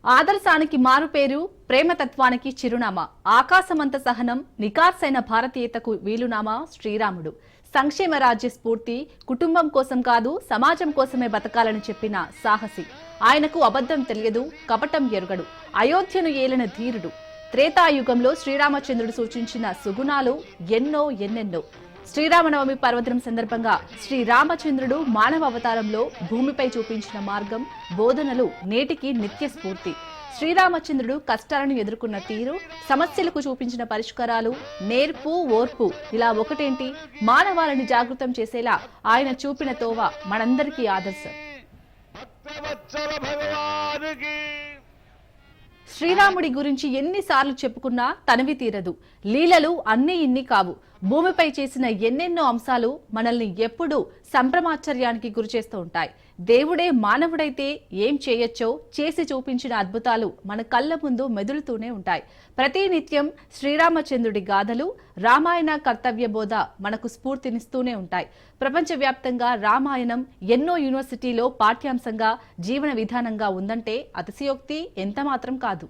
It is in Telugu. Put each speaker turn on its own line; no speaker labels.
ఆదర్శానికి మారుపేరు, ప్రేమతత్వానికి చిరునామా, ఆకాశమంత సహనం, నికార్సైన భారతీయతకు వీలునామా శ్రీరాముడు. సంక్షేమ రాజ్య స్ఫూర్తి, కుటుంబం కోసం కాదు సమాజం కోసమే బతకాలని చెప్పిన సాహసి. ఆయనకు అబద్ధం తెలియదు, కపటం ఎరుగడు, అయోధ్యను ఏలిన ధీరుడు. త్రేతాయుగంలో శ్రీరామచంద్రుడు సూచించిన సుగుణాలు ఎన్నెన్నో. శ్రీరామనవమి పర్వదినం సందర్భంగా శ్రీరామచంద్రుడు మానవ అవతారంలో భూమిపై చూపించిన మార్గం, బోధనలు నేటికి నిత్య స్ఫూర్తి. శ్రీరామచంద్రుడు కష్టాలను ఎదుర్కొన్న తీరు, సమస్యలకు చూపించిన పరిష్కారాలు, నేర్పు, ఓర్పు ఇలా ఒకటేంటి, మానవాళిని జాగృతం చేసేలా ఆయన చూపిన తోవ మనందరికీ ఆదర్శం. శ్రీరాముడి గురించి ఎన్నిసార్లు చెప్పుకున్నా తనివి తీరదు. లీలలు అన్నీ ఇన్ని కావు. భూమిపై చేసిన ఎన్నెన్నో అంశాలు మనల్ని ఎప్పుడూ సంభ్రమాశ్చర్యానికి గురిచేస్తూ ఉంటాయి. దేవుడే మానవుడైతే ఏం చేయొచ్చో చేసి చూపించిన అద్భుతాలు మన కళ్ళ ముందు మెదులుతూనే ఉంటాయి. ప్రతి నిత్యం శ్రీరామచంద్రుడి గాథలు, రామాయణ కర్తవ్య బోధ మనకు స్ఫూర్తినిస్తూనే ఉంటాయి. ప్రపంచవ్యాప్తంగా రామాయణం ఎన్నో యూనివర్సిటీలో పాఠ్యాంశంగా, జీవన విధానంగా ఉందంటే అతిశయోక్తి ఎంత మాత్రం కాదు.